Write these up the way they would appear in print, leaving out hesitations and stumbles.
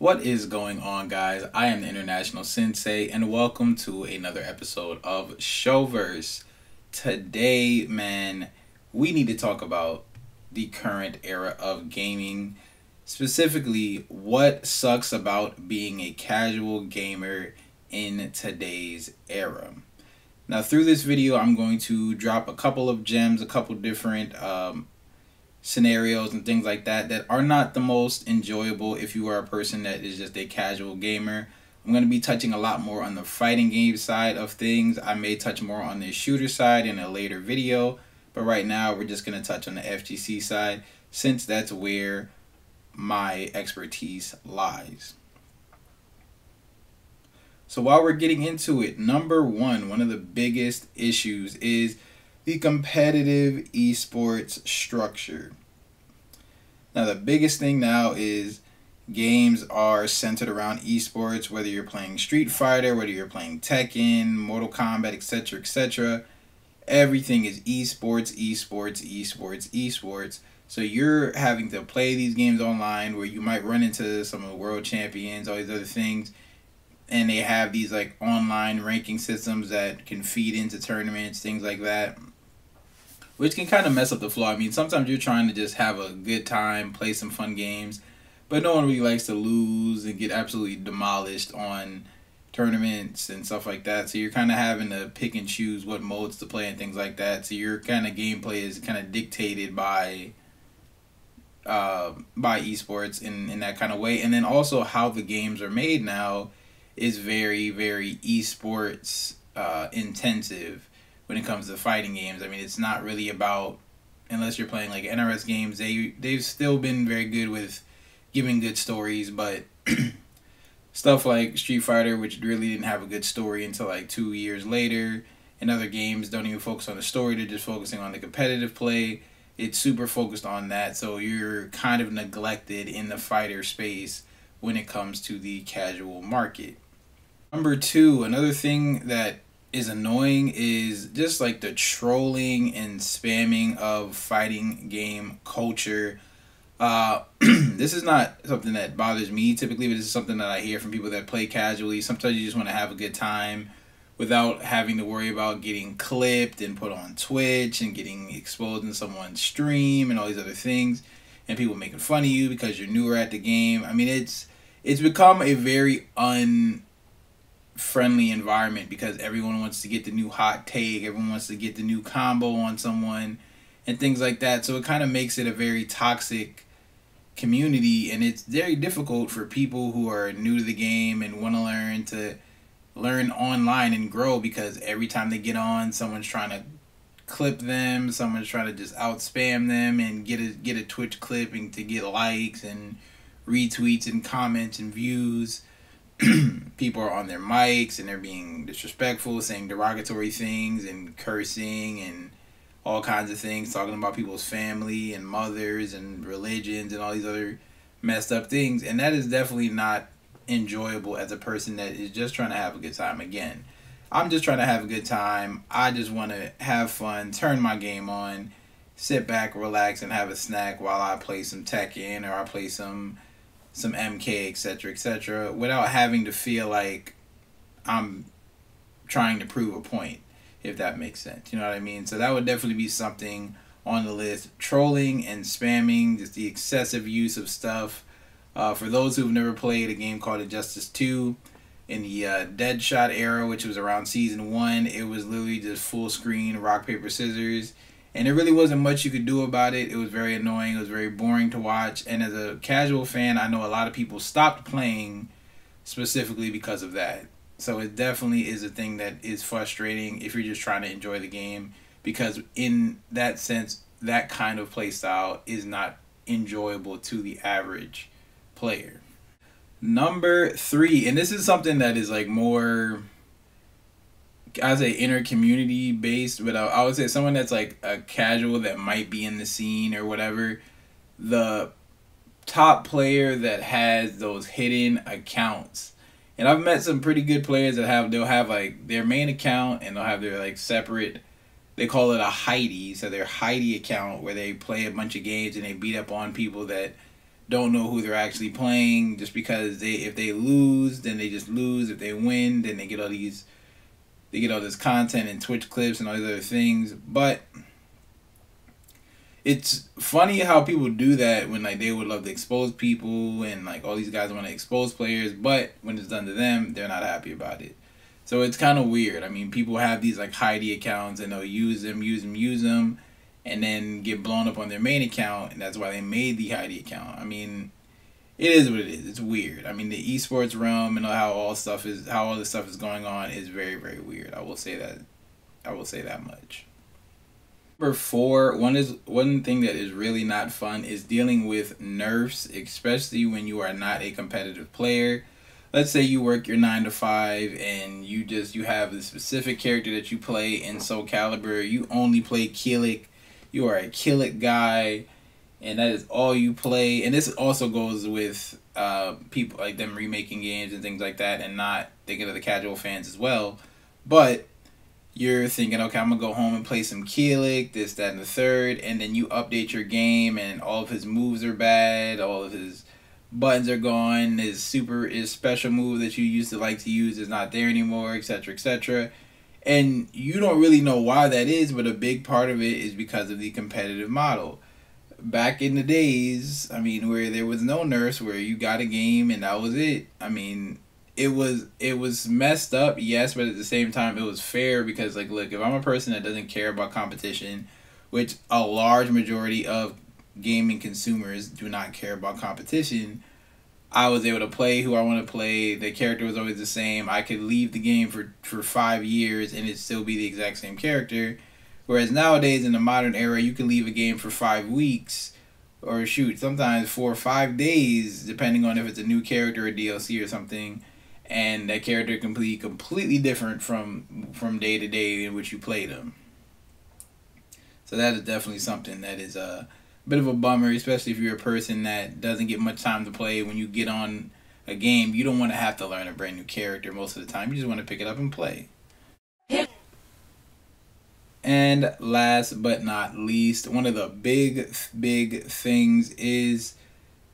What is going on, guys? I am the International Sensei, and welcome to another episode of Showverse. Today, man, we need to talk about the current era of gaming. Specifically, what sucks about being a casual gamer in today's era. Now, through this video, I'm going to drop a couple of gems, a couple different scenarios and things like that are not the most enjoyable if you are a person that is just a casual gamer. I'm going to be touching a lot more on the fighting game side of things. I may touch more on the shooter side in a later video, but right now we're just going to touch on the FGC side since that's where my expertise lies. So while we're getting into it, number one of the biggest issues is the competitive esports structure. Now, the biggest thing now is games are centered around esports, whether you're playing Street Fighter, whether you're playing Tekken, Mortal Kombat, etc., etc. Everything is esports, esports, esports, esports. So you're having to play these games online where you might run into some of the world champions, all these other things, and they have these like online ranking systems that can feed into tournaments, things like that, which can kind of mess up the flow. I mean, sometimes you're trying to just have a good time, play some fun games, but no one really likes to lose and get absolutely demolished on tournaments and stuff like that. So you're kind of having to pick and choose what modes to play and things like that. So your kind of gameplay is kind of dictated by esports in that kind of way. And then also how the games are made now is very, very esports intensive. When it comes to fighting games, I mean, it's not really about, unless you're playing like NRS games, they've still been very good with giving good stories, but stuff like Street Fighter, which really didn't have a good story until like 2 years later, and other games don't even focus on the story, they're just focusing on the competitive play. It's super focused on that, so you're kind of neglected in the fighter space when it comes to the casual market. Number two, another thing that is annoying is just like the trolling and spamming of fighting game culture. This is not something that bothers me typically, but this is something that I hear from people that play casually. Sometimes you just want to have a good time without having to worry about getting clipped and put on Twitch and getting exposed in someone's stream and all these other things, and people making fun of you because you're newer at the game. I mean, it's become a very friendly environment because everyone wants to get the new hot take, everyone wants to get the new combo on someone and things like that. So it kind of makes it a very toxic community, and it's very difficult for people who are new to the game and want to learn online and grow, because every time they get on, someone's trying to clip them, someone's trying to just out spam them and get a Twitch clipping to get likes and retweets and comments and views. People are on their mics and they're being disrespectful, saying derogatory things and cursing and all kinds of things, talking about people's family and mothers and religions and all these other messed up things. And that is definitely not enjoyable as a person that is just trying to have a good time. Again, I'm just trying to have a good time. I just want to have fun, turn my game on, sit back, relax, and have a snack while I play some Tekken or I play some MK, etc., etc., without having to feel like I'm trying to prove a point, if that makes sense. You know what I mean? So that would definitely be something on the list. Trolling and spamming, just the excessive use of stuff. For those who've never played a game called Injustice 2, in the Deadshot era, which was around Season 1, it was literally just full screen rock, paper, scissors. And there really wasn't much you could do about it. It was very annoying. It was very boring to watch. And as a casual fan, I know a lot of people stopped playing specifically because of that. So it definitely is a thing that is frustrating if you're just trying to enjoy the game, because in that sense, that kind of play style is not enjoyable to the average player. Number three, and this is something that is like more, I say, inner community based, but I would say someone that's like a casual that might be in the scene or whatever. The top player that has those hidden accounts, and I've met some pretty good players that they'll have like their main account and they'll have their like separate, they call it a Heidi, so their Heidi account where they play a bunch of games and they beat up on people that don't know who they're actually playing, just because if they lose, then they just lose. If they win, then they get all this content and Twitch clips and all these other things. But it's funny how people do that when like they would love to expose people and like all these guys want to expose players, but when it's done to them, they're not happy about it. So it's kind of weird. I mean, people have these like Heidi accounts and they'll use them, and then get blown up on their main account, and that's why they made the Heidi account. I mean, it is what it is. It's weird. I mean, the esports realm and how all this stuff is going on is very, very weird. I will say that. I will say that much. Number 4, one thing that is really not fun is dealing with nerfs, especially when you are not a competitive player. Let's say you work your 9 to 5 and you have a specific character that you play in Soul Calibur. You only play Killick. You are a Killick guy, and that is all you play. And this also goes with people like them remaking games and things like that, and not thinking of the casual fans as well. But you're thinking, okay, I'm going to go home and play some Killick, this, that, and the third, and then you update your game, and all of his moves are bad, all of his buttons are gone, his special move that you used to like to use is not there anymore, etc., etc. And you don't really know why that is, but a big part of it is because of the competitive model. Back in the days, I mean, where there was no nerfs, where you got a game and that was it. I mean, it was messed up, yes, but at the same time, it was fair because, like, look, if I'm a person that doesn't care about competition, which a large majority of gaming consumers do not care about competition, I was able to play who I want to play. The character was always the same. I could leave the game for 5 years and it'd still be the exact same character. Whereas nowadays in the modern era, you can leave a game for 5 weeks, or shoot, sometimes 4 or 5 days, depending on if it's a new character or DLC or something, and that character can be completely different from day to day in which you play them. So that is definitely something that is a bit of a bummer, especially if you're a person that doesn't get much time to play. When you get on a game, you don't want to have to learn a brand new character most of the time. You just want to pick it up and play. And last but not least, one of the big things is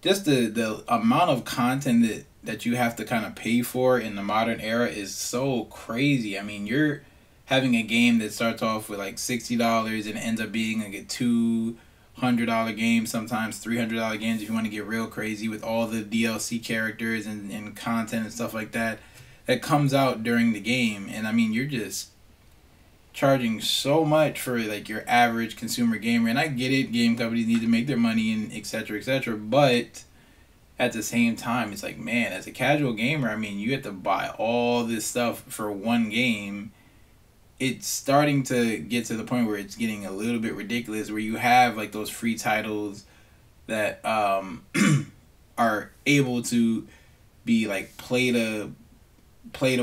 just the amount of content that you have to kind of pay for in the modern era is so crazy. I mean, you're having a game that starts off with like $60 and ends up being like a $200 game, sometimes $300 games if you want to get real crazy, with all the DLC characters and content and stuff like that comes out during the game. And I mean, you're just charging so much for like your average consumer gamer. And I get it, game companies need to make their money and etc., but at the same time, it's like, man, as a casual gamer, I mean, you have to buy all this stuff for one game. It's starting to get to the point where it's getting a little bit ridiculous, where you have like those free titles that are able to be like play to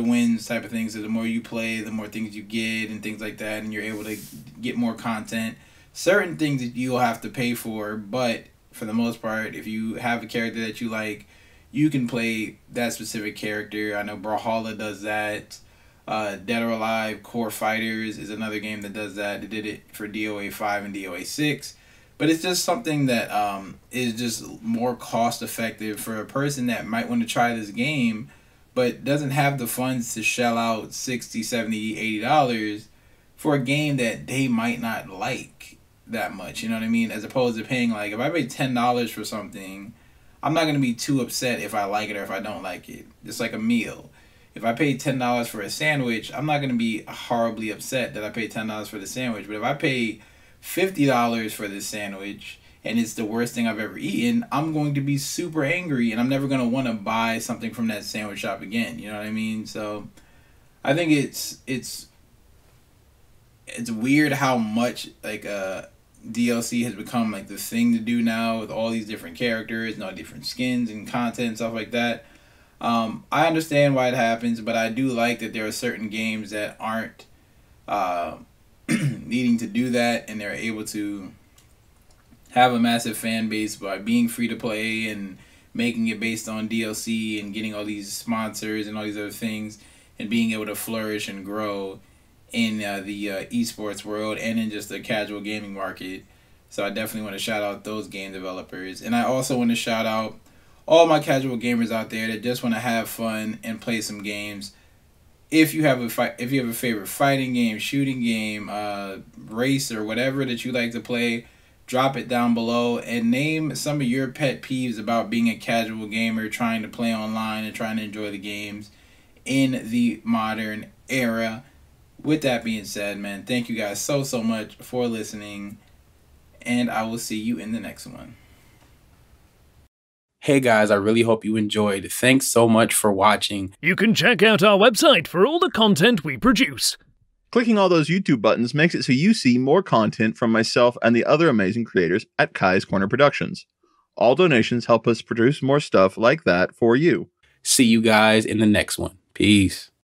wins type of things. So the more you play, the more things you get and things like that, and you're able to get more content. Certain things that you'll have to pay for, but for the most part, if you have a character that you like, you can play that specific character. I know Brawlhalla does that. Dead or Alive Core Fighters is another game that does that. They did it for DOA 5 and DOA 6. But it's just something that is just more cost effective for a person that might want to try this game but doesn't have the funds to shell out $60, $70, $80 for a game that they might not like that much. You know what I mean? As opposed to paying, like, if I pay $10 for something, I'm not going to be too upset if I like it or if I don't like it. It's like a meal. If I pay $10 for a sandwich, I'm not going to be horribly upset that I paid $10 for the sandwich. But if I pay $50 for this sandwich and it's the worst thing I've ever eaten, I'm going to be super angry and I'm never going to want to buy something from that sandwich shop again. You know what I mean? So I think it's weird how much like DLC has become like the thing to do now, with all these different characters and all different skins and content and stuff like that. I understand why it happens, but I do like that there are certain games that aren't needing to do that, and they're able to have a massive fan base by being free to play and making it based on DLC and getting all these sponsors and all these other things, and being able to flourish and grow in the esports world and in just the casual gaming market. So I definitely want to shout out those game developers. And I also want to shout out all my casual gamers out there that just want to have fun and play some games. If you have a favorite fighting game, shooting game, race or whatever that you like to play, drop it down below and name some of your pet peeves about being a casual gamer trying to play online and trying to enjoy the games in the modern era. With that being said, man, thank you guys so much for listening, and I will see you in the next one. Hey guys, I really hope you enjoyed. Thanks so much for watching. You can check out our website for all the content we produce. Clicking all those YouTube buttons makes it so you see more content from myself and the other amazing creators at Kai's Korner Productions. All donations help us produce more stuff like that for you. See you guys in the next one. Peace.